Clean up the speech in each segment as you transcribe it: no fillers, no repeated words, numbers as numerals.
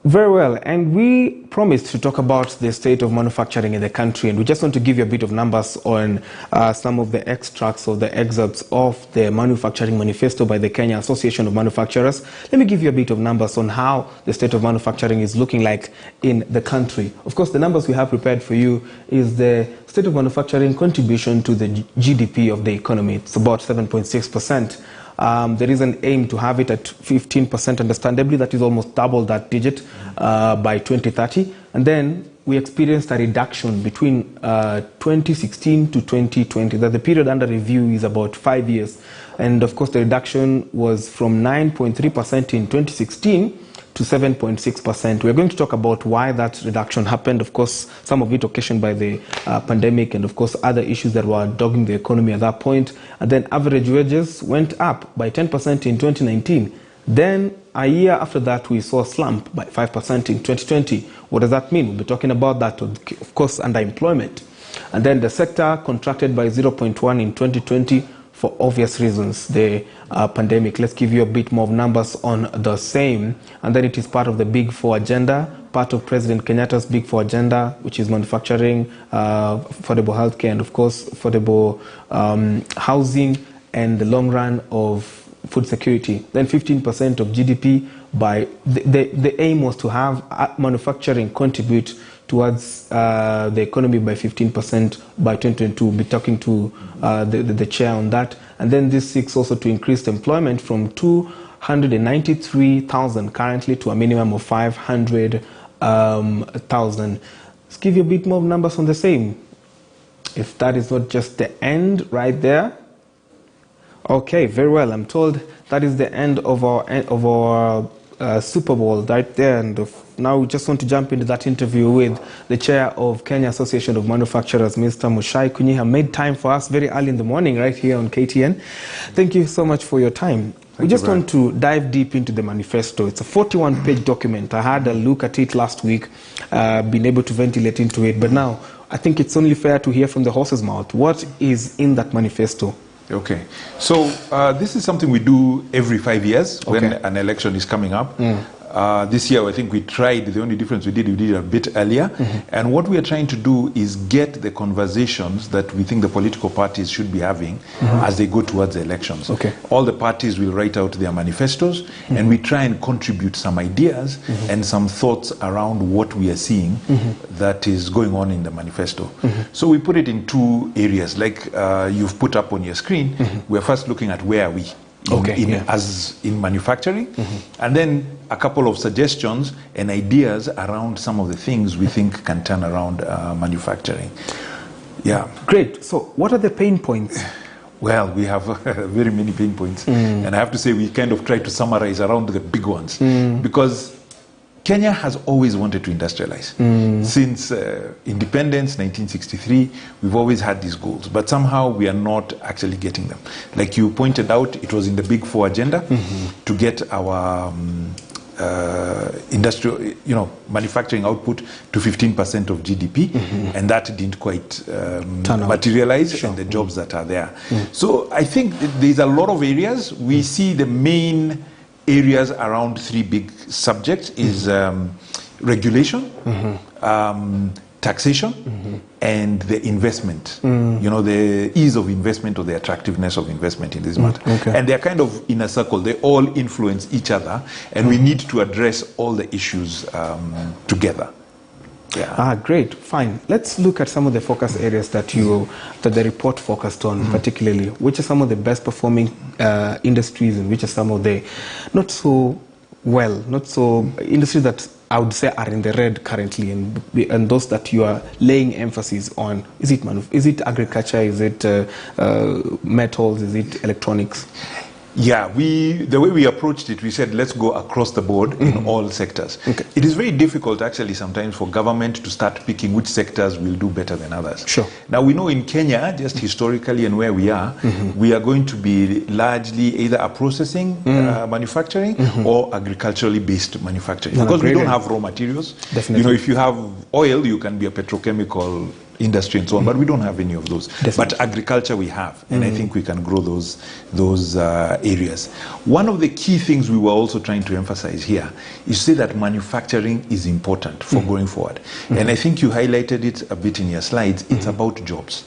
Very well, and we promised to talk about the state of manufacturing in the country, and we just want to give you a bit of numbers on some of the extracts or the excerpts of the Manufacturing Manifesto by the Kenya Association of Manufacturers. Let me give you a bit of numbers on how the state of manufacturing is looking like in the country. Of course, the numbers we have prepared for you is the state of manufacturing contribution to the GDP of the economy. It's about 7.6%. There is an aim to have it at 15%, understandably. That is almost double that digit by 2030. And then we experienced a reduction between 2016 to 2020. That the period under review is about 5 years. And of course, the reduction was from 9.3% in 2016 to 7.6%. We're going to talk about why that reduction happened. Of course, some of it occasioned by the pandemic and, of course, other issues that were dogging the economy at that point. And then average wages went up by 10% in 2019. Then a year after that, we saw a slump by 5% in 2020. What does that mean? We'll be talking about that, of course, underemployment. And then the sector contracted by 0.1 in 2020 for obvious reasons, the pandemic. Let's give you a bit more of numbers on the same. And then it is part of the Big Four agenda, part of President Kenyatta's Big Four agenda, which is manufacturing, affordable healthcare, and of course, affordable housing, and the long run of food security. Then 15% of GDP by, the aim was to have manufacturing contribute towards the economy by 15% by 2022. We'll be talking to the chair on that. And then this seeks also to increase employment from 293,000 currently to a minimum of 500,000. Let's give you a bit more numbers on the same. If that is not just the end right there. Okay, very well. I'm told that is the end of our Super Bowl right there. And now we just want to jump into that interview with the chair of Kenya Association of Manufacturers, Mr. Mucai Kunyiha. Made time for us very early in the morning right here on KTN. Thank you so much for your time. We just want to dive deep into the manifesto. It's a 41-page document. I had a look at it last week, been able to ventilate into it. But now I think it's only fair to hear from the horse's mouth. What is in that manifesto? Okay, so this is something we do every 5 years when an election is coming up. This year, I think we tried, the only difference we did it a bit earlier. And what we are trying to do is get the conversations that we think the political parties should be having as they go towards the elections. All the parties will write out their manifestos, and we try and contribute some ideas and some thoughts around what we are seeing that is going on in the manifesto. So we put it in two areas, like you've put up on your screen. We're first looking at where are we as in manufacturing, and then a couple of suggestions and ideas around some of the things we think can turn around manufacturing. Yeah. Great. So what are the pain points? Well, we have very many pain points. And I have to say we kind of try to summarize around the big ones. Because Kenya has always wanted to industrialize. Since independence, 1963, we've always had these goals, but somehow we are not actually getting them. Like you pointed out, it was in the Big Four agenda to get our industrial, manufacturing output to 15% of GDP, and that didn't quite materialize in the jobs that are there. So I think there's a lot of areas. We see the main areas around three big subjects is regulation, taxation, and the investment. The ease of investment or the attractiveness of investment in this matter. And they're kind of in a circle. They all influence each other, and we need to address all the issues together. Great, fine. Let's look at some of the focus areas that the report focused on, particularly. Which are some of the best performing industries, and which are some of the not so industries that I would say are in the red currently, and those that you are laying emphasis on? Is it agriculture? Is it metals? Is it electronics? Yeah, the way we approached it, we said, let's go across the board in all sectors. It is very difficult, actually, sometimes for government to start picking which sectors will do better than others. Now, we know in Kenya, just historically and where we are going to be largely either a processing manufacturing or agriculturally based manufacturing. Because we don't have raw materials. If you have oil, you can be a petrochemical industry and so on, but we don't have any of those. Definitely. But agriculture we have, and I think we can grow those areas. One of the key things we were also trying to emphasize here is to say that manufacturing is important for going forward. And I think you highlighted it a bit in your slides. It's about jobs.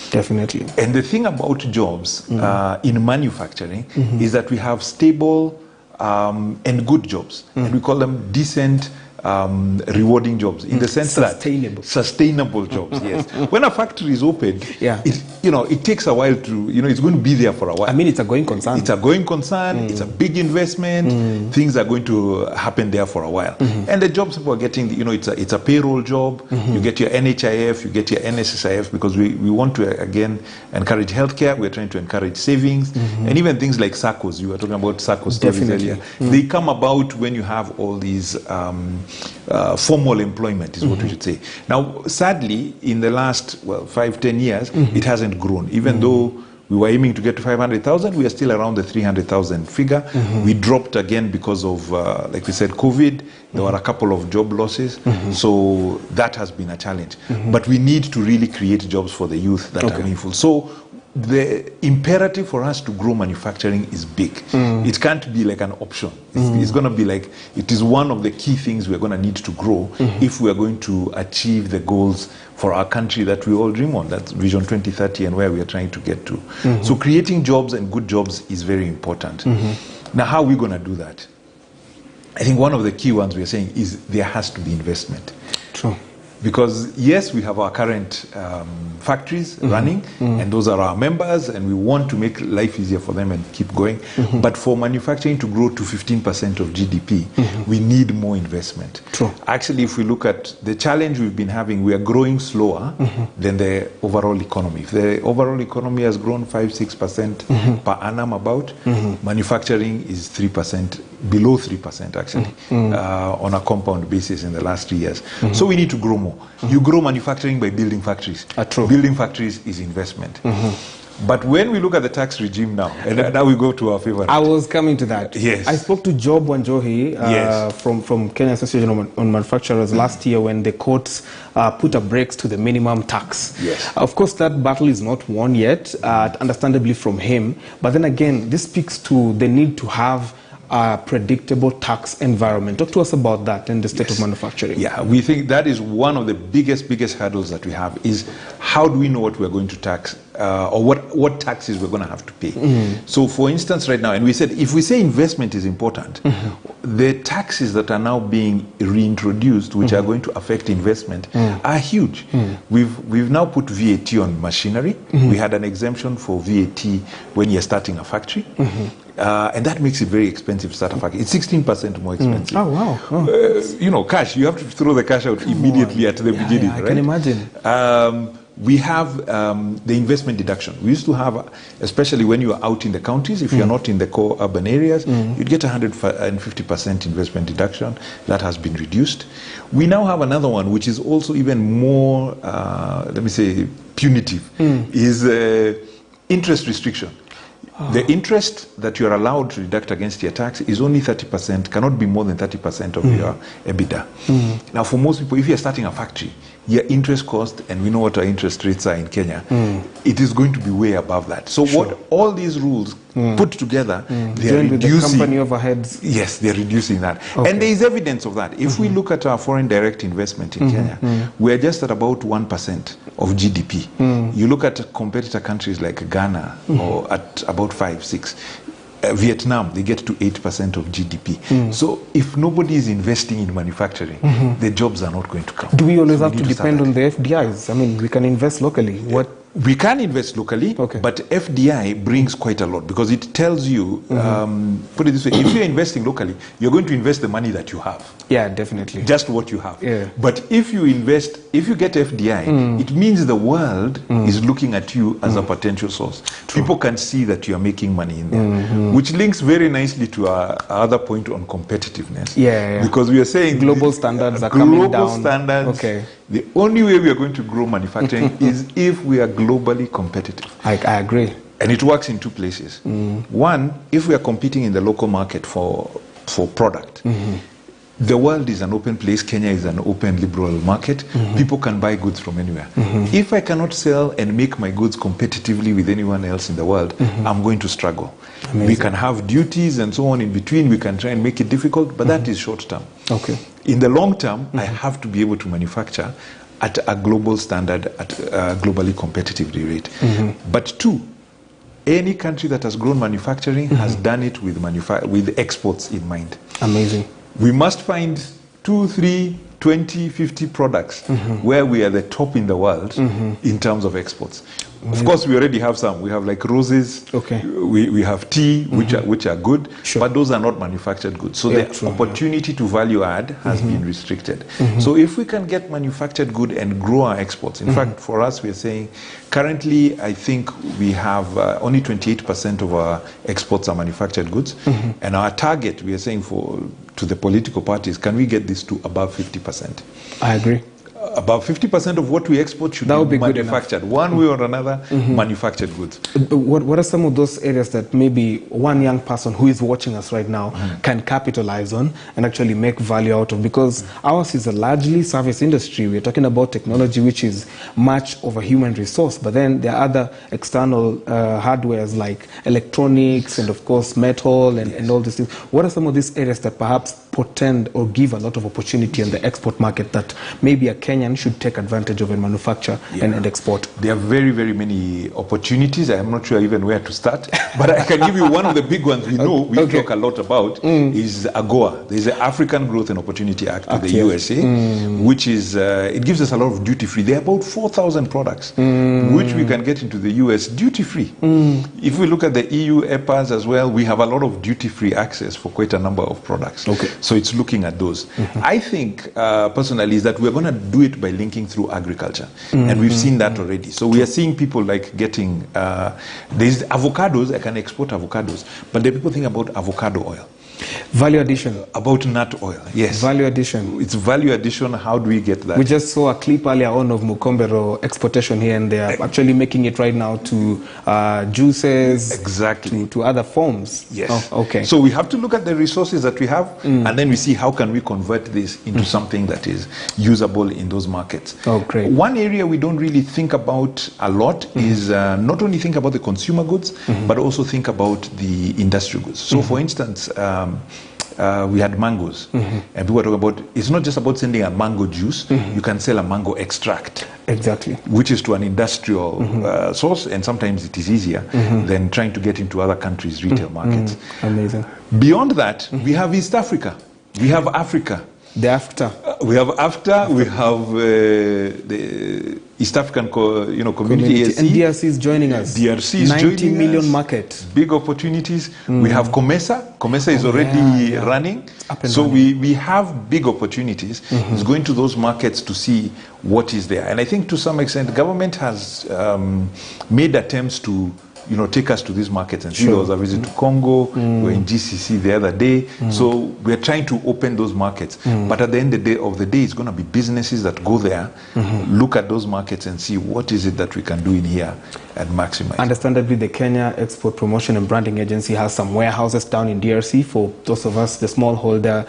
Definitely. And the thing about jobs in manufacturing is that we have stable and good jobs, and we call them decent, rewarding jobs, in the sense that sustainable jobs. Yes. When a factory is opened, it takes a while to, it's going to be there for a while. I mean, it's a going concern. It's a going concern. It's a big investment. Things are going to happen there for a while. And the jobs people are getting, it's a payroll job. You get your NHIF, you get your NSSIF, because we want to, again, encourage healthcare. We're trying to encourage savings. And even things like SACCOs. You were talking about SACCO stories earlier. They come about when you have all these formal employment, is what we should say. Now, sadly, in the last 5-10 years, it hasn't grown. Even though we were aiming to get to 500,000, we are still around the 300,000 figure. We dropped again because of, like we said, COVID. There were a couple of job losses, so that has been a challenge. But we need to really create jobs for the youth that are meaningful. So the imperative for us to grow manufacturing is big. It can't be like an option. It's going to be like, it is one of the key things we're going to need to grow if we are going to achieve the goals for our country that we all dream on. That's Vision 2030 and where we are trying to get to. So creating jobs and good jobs is very important. Now, how are we going to do that? I think one of the key ones we are saying is there has to be investment. True. Because yes, we have our current factories running, and those are our members, and we want to make life easier for them and keep going. But for manufacturing to grow to 15% of GDP, we need more investment. True. Actually, if we look at the challenge we've been having, we are growing slower than the overall economy. If the overall economy has grown 5-6% per annum about, manufacturing is 3%, below 3% actually, on a compound basis in the last 3 years. So we need to grow more. You grow manufacturing by building factories. True. Building factories is investment. But when we look at the tax regime now, and now we go to our favorite. I was coming to that. Yes. I spoke to Job Wanjohi from Kenya Association on Manufacturers last year when the courts put a brakes to the minimum tax. Yes. Of course, that battle is not won yet, understandably from him. But then again, this speaks to the need to have a predictable tax environment. Talk to us about that in the state of manufacturing. Yeah, we think that is one of the biggest hurdles that we have, is how do we know what we're going to tax, or what taxes we're going to have to pay. So for instance, right now, and we said, if we say investment is important, the taxes that are now being reintroduced, which are going to affect investment, are huge. We've now put VAT on machinery. We had an exemption for VAT when you're starting a factory. And that makes it very expensive to start a factory. It's 16% more expensive. Oh, wow. Cash, you have to throw the cash out immediately at the beginning, right? I can imagine. We have the investment deduction. We used to have, especially when you are out in the counties, if you're not in the core urban areas, you'd get 150% investment deduction. That has been reduced. We now have another one, which is also even more, let me say, punitive, is interest restriction. The interest that you're allowed to deduct against your tax is only 30%, cannot be more than 30% of your EBITDA. Now, for most people, if you're starting a factory, your interest cost, and we know what our interest rates are in Kenya, it is going to be way above that. So what all these rules put together, they are reducing. With the company overheads. Yes, they're reducing that. And there is evidence of that. If we look at our foreign direct investment in Kenya, we're just at about 1% of GDP. You look at competitor countries like Ghana, or at about 5-6. Vietnam, they get to 8% of GDP. So if nobody is investing in manufacturing, the jobs are not going to come. Do we always have to depend on the FDIs? I mean, we can invest locally. We can invest locally, but FDI brings quite a lot, because it tells you, put it this way, if you're investing locally, you're going to invest the money that you have. Yeah, definitely. Just what you have. Yeah. But if you invest, if you get FDI, it means the world is looking at you as a potential source. True. People can see that you're making money in there, which links very nicely to our other point on competitiveness. Yeah. Because we are saying global standards are coming down. Global standards. Okay. The only way we are going to grow manufacturing is if we are globally competitive. I agree. And it works in two places. One, if we are competing in the local market for product, the world is an open place. Kenya is an open liberal market. People can buy goods from anywhere. If I cannot sell and make my goods competitively with anyone else in the world, I'm going to struggle. Amazing. We can have duties and so on in between. We can try and make it difficult, but that is short term. Okay. In the long term, I have to be able to manufacture at a global standard, at a globally competitive rate. But two, any country that has grown manufacturing has done it with exports in mind. Amazing. We must find 2, 3, 20, 50 products where we are the top in the world in terms of exports. Of course, we already have some. We have like roses. Okay. We have tea, which are good, but those are not manufactured goods. So the opportunity to value add has been restricted. So if we can get manufactured good and grow our exports, in fact, for us, we are saying currently, I think we have only 28% of our exports are manufactured goods, and our target, we are saying to the political parties, can we get this to above 50%? I agree. About 50% of what we export should be manufactured, one way or another, manufactured goods. What are some of those areas that maybe one young person who is watching us right now can capitalize on and actually make value out of? Because ours is a largely service industry. We're talking about technology, which is much of a human resource, but then there are other external hardwares like electronics and, of course, metal and all these things. What are some of these areas that perhaps portend or give a lot of opportunity in the export market that maybe a Kenyan should take advantage of and manufacture and export? There are very, very many opportunities. I'm not sure even where to start, but I can give you one of the big ones we know, we talk a lot about, is AGOA. There's the African Growth and Opportunity Act to the USA, which is, it gives us a lot of duty-free. There are about 4,000 products which we can get into the US duty-free. If we look at the EU EPAs as well, we have a lot of duty-free access for quite a number of products. Okay. So it's looking at those. I think, personally, is that we're going to do it by linking through agriculture. And we've seen that already. So we are seeing people like getting, there's avocados, I can export avocados, but the people think about avocado oil. Value addition. About nut oil, yes. Value addition. It's value addition. How do we get that? We just saw a clip earlier on of Mukombero exportation here, and they are actually making it right now to juices, exactly, to other forms. Yes. Oh, okay. So we have to look at the resources that we have, and then we see how can we convert this into something that is usable in those markets. Oh, great. One area we don't really think about a lot is not only think about the consumer goods, but also think about the industrial goods. So, for instance, we had mangoes, and people were talking about, it's not just about sending a mango juice, you can sell a mango extract. Exactly. Which is to an industrial source, and sometimes it is easier than trying to get into other countries' retail markets. Amazing. Beyond that, we have East Africa. We have Africa. The AFTA. We have AFTA. We have the East African community. And DRC is joining us. DRC is 90 million market. Big opportunities. We have COMESA. COMESA is already running. So we have big opportunities. It's going to those markets to see what is there. And I think to some extent, government has made attempts to take us to these markets and see. There was a visit to Congo, we were in GCC the other day. So we're trying to open those markets. But at the end of the day, it's going to be businesses that go there, look at those markets and see what is it that we can do in here and maximize. Understandably, the Kenya Export Promotion and Branding Agency has some warehouses down in DRC for those of us, the smallholder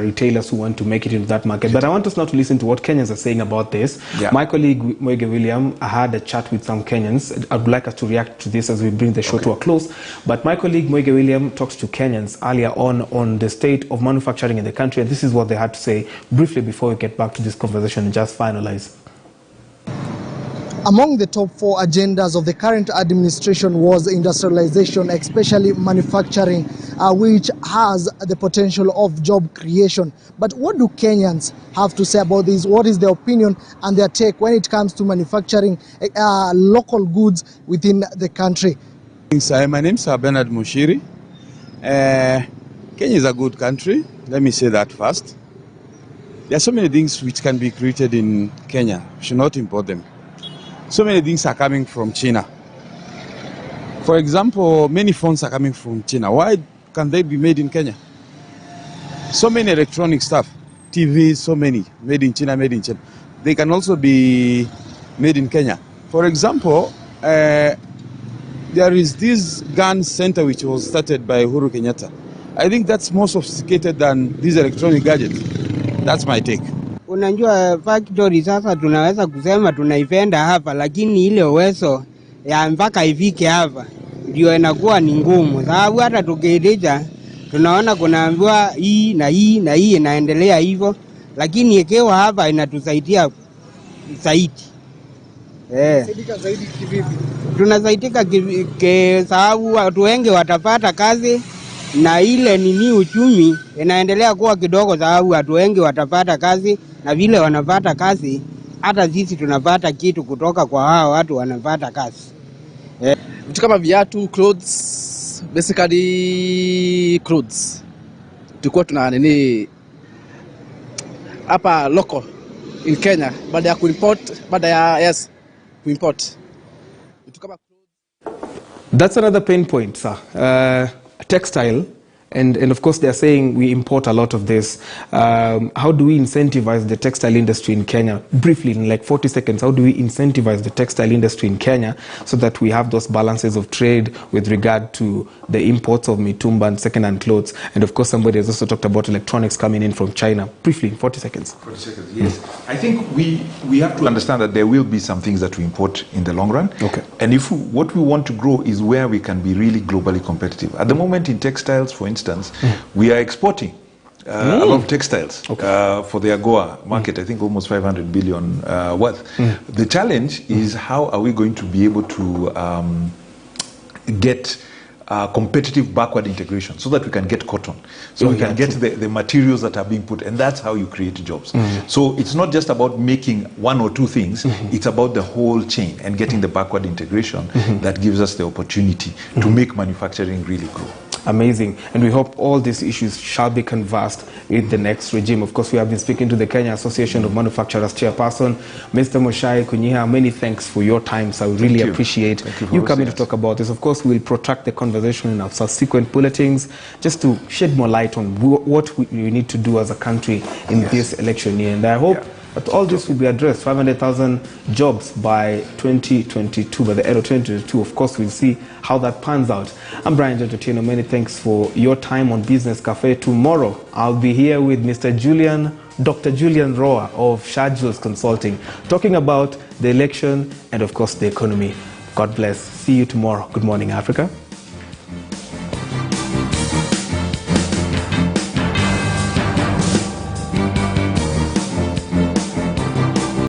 retailers who want to make it into that market. But I want us now to listen to what Kenyans are saying about this. My colleague, Mwege William, had a chat with some Kenyans. I'd like us to react to this as we bring the show to a close. But my colleague, Mwege William, talked to Kenyans earlier on the state of manufacturing in the country. And this is what they had to say briefly before we get back to this conversation and just finalize. Among the top 4 agendas of the current administration was industrialization, especially manufacturing, which has the potential of job creation. But what do Kenyans have to say about this? What is their opinion and their take when it comes to manufacturing local goods within the country? My name is Bernard Mushiri. Kenya is a good country. Let me say that first. There are so many things which can be created in Kenya. We should not import them. So many things are coming from China. For example, many phones are coming from China. Why can they be made in Kenya? So many electronic stuff, TVs, so many, made in China, made in China. They can also be made in Kenya. For example, there is this gun center which was started by Uhuru Kenyatta. I think that's more sophisticated than these electronic gadgets. That's my take. Unajua factory sasa tunaweza kusema tunaipenda hapa, lakini ile uwezo ya mpaka ifike hapa ndio inakuwa ni ngumu. Sababu hata tukiitisha tunaona kunaambiwa hii na hii na hii inaendelea hivyo, lakini ikiwa hapa inatusaidia zaidi. Saidika zaidi kivipi? Tunasaidika sababu watu wengi watapata kazi na ile nini uchumi inaendelea kuwa kidogo, sababu watu wengi watapata kazi, na vile wanapata kazi hata sisi tunapata kitu kutoka kwa hao watu wanapata kazi. Vitu kama viatu, clothes, basically clothes. Tulikuwa tuna nini hapa local in Kenya, baada ya kuimport, kuimport. Vitu kama That's another pain point, sir. Textile, and of course they're saying we import a lot of this. How do we incentivize the textile industry in Kenya? Briefly, in like 40 seconds, how do we incentivize the textile industry in Kenya so that we have those balances of trade with regard to the imports of mitumba and second-hand clothes? And of course, somebody has also talked about electronics coming in from China. Briefly, 40 seconds. 40 seconds, yes. I think we have to understand that there will be some things that we import in the long run. Okay. And what we want to grow is where we can be really globally competitive. At the moment in textiles, for instance, we are exporting a lot of textiles for the AGOA market. I think almost 500 billion worth. The challenge is how are we going to be able to get competitive backward integration so that we can get cotton, so we can get the materials that are being put, and that's how you create jobs. So it's not just about making one or two things, it's about the whole chain and getting the backward integration that gives us the opportunity to make manufacturing really grow. Amazing. And we hope all these issues shall be canvassed with the next regime. Of course, we have been speaking to the Kenya Association of Manufacturers Chairperson, Mr. Mucai Kunyiha. Many thanks for your time, so we really appreciate you coming to talk about this. Of course, we'll protract the conversation in our subsequent bulletins just to shed more light on what we need to do as a country in this election year. And I hope that all this will be addressed. 500,000 jobs by 2022, by the end of 2022. Of course, we'll see how that pans out. I'm Brian Jototino. Many thanks for your time on Business Cafe. Tomorrow, I'll be here with Dr. Julian Roa of Shajules Consulting, talking about the election and, of course, the economy. God bless. See you tomorrow. Good morning, Africa.